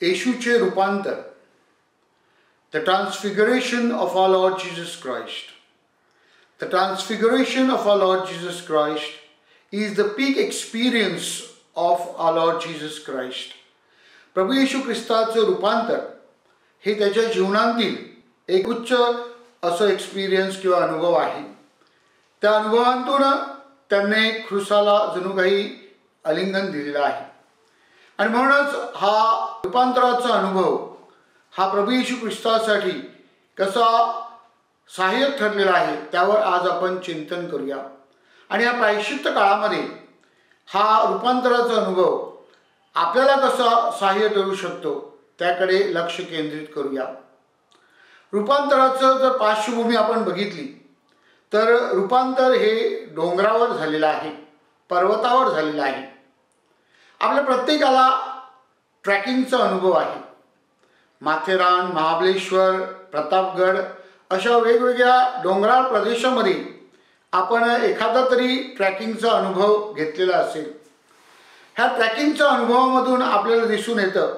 येशूचे रूपांतर, the transfiguration of our Lord Jesus Christ. The transfiguration of our Lord Jesus Christ is the peak experience of our Lord Jesus Christ. प्रभू येशू ख्रिस्ताचं रूपांतर हे त्याच्या जीवनातील एक उच्च असं एक्सपिरियन्स किंवा अनुभव आहे. त्या अनुभवांतून त्यांनी ख्रिस्ताला जणू काही आलिंगन दिलेलं आहे आणि म्हणूनच हा रूपांतराचा अनुभव हा प्रभू येशू ख्रिस्तासाठी कसा सहाय्यक ठरलेला आहे त्यावर आज आपण चिंतन करूया. आणि या प्रायश्चित्त काळामध्ये हा रूपांतराचा अनुभव आपल्याला कसा सहाय्य करू शकतो त्याकडे लक्ष केंद्रित करूया. रूपांतराचं जर पार्श्वभूमी आपण बघितली तर रूपांतर हे डोंगरावर झालेलं आहे, पर्वतावर झालेलं आहे. आपल्या प्रत्येकाला ट्रॅकिंगचा अनुभव आहे. माथेरान, महाबळेश्वर, प्रतापगड अशा वेगवेगळ्या डोंगराळ प्रदेशामध्ये आपण एखादा तरी ट्रॅकिंगचा अनुभव घेतलेला असेल. ह्या ट्रॅकिंगच्या अनुभवामधून आपल्याला दिसून येतं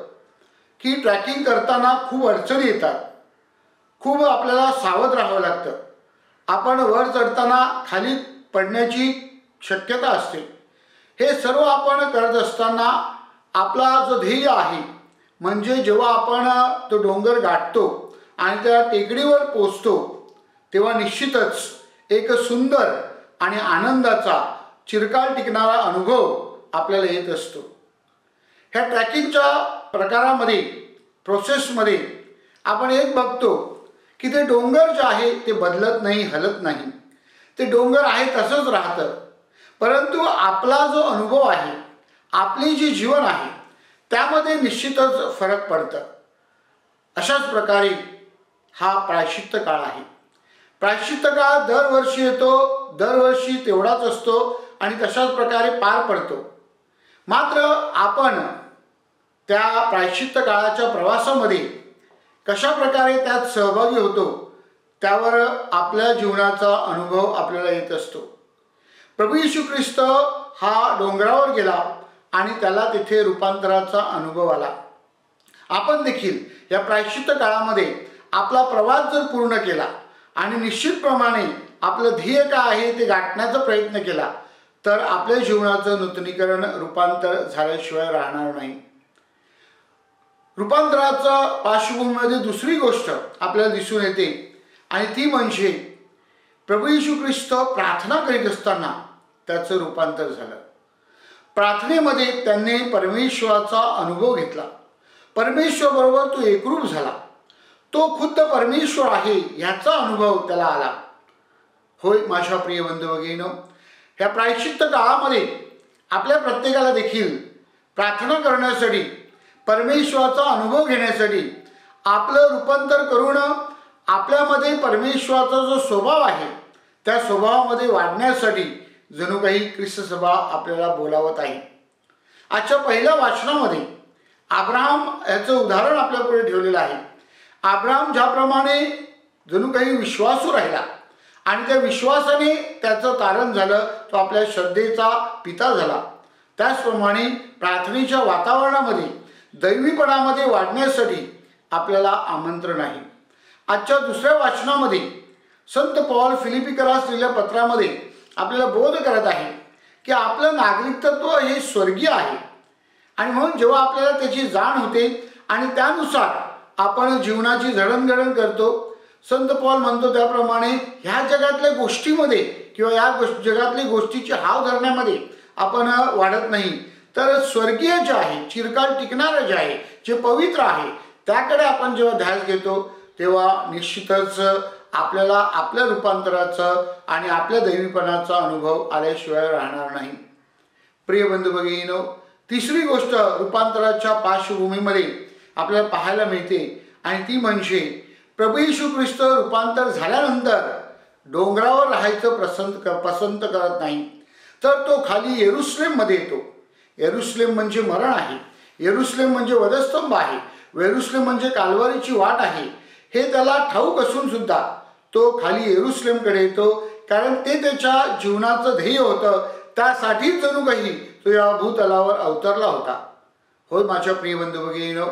की ट्रॅकिंग करताना खूप अडचणी येतात, खूप आपल्याला सावध राहावं लागतं. आपण वर चढताना खाली पडण्याची शक्यता असते. हे सर्व आपण करत असताना आपला जो ध्येय आहे म्हणजे जेव्हा आपण तो डोंगर गाठतो आणि त्या टेकडीवर पोचतो तेव्हा निश्चितच एक सुंदर आणि आनंदाचा चिरकाल टिकणारा अनुभव आपल्याला येत असतो. ह्या ट्रॅकिंगच्या प्रकारामध्ये प्रोसेसमध्ये आपण एक बघतो की ते डोंगर जे आहे ते बदलत नाही, हलत नाही. ते डोंगर आहे तसंच राहतं. परंतु आपला जो अनुभव आहे, आपले जे जीवन आहे त्यामध्ये निश्चितच फरक पडतं. अशाच प्रकारे हा प्रायश्चित्त काळ आहे. प्रायश्चित्त काळ दरवर्षी येतो, दरवर्षी तेवढाच असतो आणि तशाच प्रकारे पार पडतो. मात्र आपण त्या प्रायश्चित्त काळाच्या प्रवासामध्ये कशा प्रकारे त्यात सहभागी होतो त्यावर आपल्या जीवनाचा अनुभव आपल्याला येत असतो. प्रभू येशू ख्रिस्त हा डोंगरावर गेला आणि त्याला तिथे रूपांतराचा अनुभव आला. आपण देखील या प्रायश्चित्त काळामध्ये आपला प्रवास जर पूर्ण केला आणि निश्चितप्रमाणे आपलं ध्येय काय आहे ते गाठण्याचा प्रयत्न केला तर आपल्या जीवनाचं नूतनीकरण, रूपांतर झाल्याशिवाय राहणार नाही. रूपांतराचा पार्श्वभूमीमध्ये दुसरी गोष्ट आपल्याला दिसून येते आणि ती म्हणजे प्रभू येशू ख्रिस्त प्रार्थना करीत असताना त्याचं रूपांतर झालं. प्रार्थनेमध्ये त्यांनी परमेश्वराचा अनुभव घेतला. परमेश्वराबरोबर तो एकरूप झाला. तो खुद्द परमेश्वर आहे ह्याचा अनुभव त्याला आला. होय माझ्या प्रिय बंधू भगिनींनो, ह्या प्रायश्चित्त काळामध्ये आपल्या प्रत्येकाला देखील प्रार्थना करण्यासाठी, परमेश्वराचा अनुभव घेण्यासाठी, आपलं रूपांतर करून आपल्यामध्ये परमेश्वराचा जो स्वभाव आहे त्या स्वभावामध्ये वाढण्यासाठी जणू काही ख्रिस्त सभा आपल्याला बोलावत आहे. आजच्या पहिल्या वाचनामध्ये अब्राहम याचं उदाहरण आपल्यापुढे ठेवलेलं आहे. अब्राहम ज्याप्रमाणे जणू काही विश्वासू राहिला आणि त्या विश्वासाने त्याचं तारण झालं, तो आपल्या श्रद्धेचा पिता झाला. त्याचप्रमाणे प्रार्थनेच्या वातावरणामध्ये, दैवीपणामध्ये वाढण्यासाठी आपल्याला आमंत्रण आहे. आजच्या दुसऱ्या वाचनामध्ये संत पौल फिलिपिकरास लिहिलेल्या पत्रामध्ये आपल्याला बोध करत आहे की आपलं नागरिकत्व हे स्वर्गीय आहे आणि म्हणून जेव्हा आपल्याला त्याची जाण होते आणि त्यानुसार आपण जीवनाची जडणघडण करतो, संत पौल म्हणतो त्याप्रमाणे ह्या जगातल्या गोष्टीमध्ये किंवा या जगातल्या गोष्टीची हाव धरण्यामध्ये आपण वाढत नाही, तर स्वर्गीय जे आहे, चिरकाल टिकणारं जे आहे, जे पवित्र आहे त्याकडे आपण जेव्हा ध्यास घेतो तेव्हा निश्चितच आपल्याला आपल्या रूपांतराचं आणि आपल्या दैवीपणाचा अनुभव आल्याशिवाय राहणार नाही. प्रिय बंधू भगिनींनो, तिसरी गोष्ट रूपांतराच्या पार्श्वभूमीमध्ये आपल्याला पाहायला मिळते आणि ती म्हणजे प्रभू येशू ख्रिस्त रूपांतर झाल्यानंतर डोंगरावर राहायचं पसंत करत नाही, तर तो खाली येरुशलेममध्ये येतो. येरुशलेम म्हणजे मरण आहे, येरुशलेम म्हणजे वधस्तंभ आहे, येरुशलेम म्हणजे काल्वरीची वाट आहे हे त्याला ठाऊक असून सुद्धा तो खाली येरुशलेमकडे येतो, कारण ते त्याच्या जीवनाचं ध्येय होतं. त्यासाठीच जणू काही तो या भूतलावर अवतरला होता. होय माझ्या प्रिय बंधू भगिनींनो,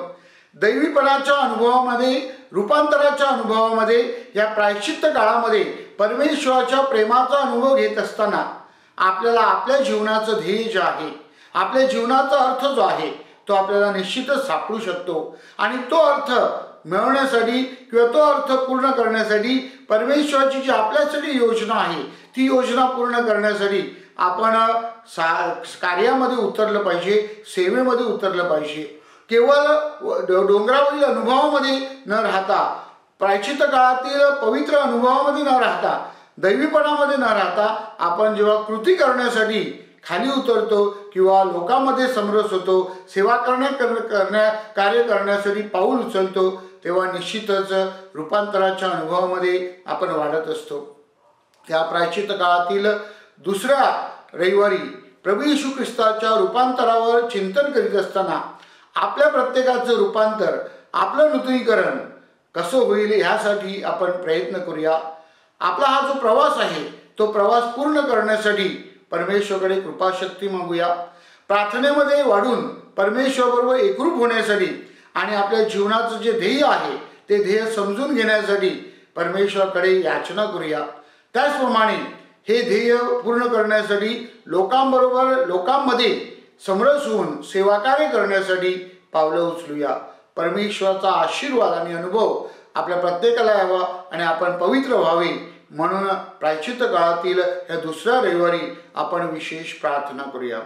दैवीपणाच्या अनुभवामध्ये, रूपांतराच्या अनुभवामध्ये, या प्रायश्चित्त काळामध्ये परमेश्वराच्या प्रेमाचा अनुभव घेत असताना आपल्याला आपल्या जीवनाचं ध्येय जे आहे, आपल्या जीवनाचा अर्थ जो आहे तो आपल्याला निश्चितच सापडू शकतो. आणि तो अर्थ मिळवण्यासाठी किंवा तो अर्थ पूर्ण करण्यासाठी परमेश्वराची जी आपल्यासाठी योजना आहे ती योजना पूर्ण करण्यासाठी आपण कार्यामध्ये उतरलं पाहिजे, सेवेमध्ये उतरलं पाहिजे. केवळ डोंगरावरील अनुभवामध्ये न राहता, प्रायश्चित्त काळातील पवित्र अनुभवामध्ये न राहता, दैवीपणामध्ये न राहता आपण जेव्हा कृती करण्यासाठी खाली उतरतो किंवा लोकांमध्ये समरस होतो, सेवा कार्य करण्यासाठी पाऊल उचलतो, तेव्हा निश्चितच रूपांतराच्या अनुभवामध्ये आपण वाढत असतो. त्या प्रायश्चित्त काळातील दुसऱ्या रविवारी प्रभू येशू ख्रिस्ताच्या रूपांतरावर चिंतन करीत असताना आपल्या प्रत्येकाचं रूपांतर, आपलं नूतनीकरण कसं होईल ह्यासाठी आपण प्रयत्न करूया. आपला हा जो प्रवास आहे तो प्रवास पूर्ण करण्यासाठी परमेश्वराकडे कृपाशक्ती मागूया. प्रार्थनेमध्ये वाढून परमेश्वराबरोबर एकरूप होण्यासाठी आणि आपल्या जीवनाचं जे ध्येय आहे ते ध्येय समजून घेण्यासाठी परमेश्वराकडे याचना करूया. त्याचप्रमाणे हे ध्येय पूर्ण करण्यासाठी लोकांमध्ये समरस होऊन सेवाकार्य करण्यासाठी पावलं उचलूया. परमेश्वराचा आशीर्वाद आणि अनुभव आपल्या प्रत्येकाला यावा आणि आपण पवित्र व्हावे म्हणून प्रायश्चित्त काळातील या दुसऱ्या रविवारी आपण विशेष प्रार्थना करूया.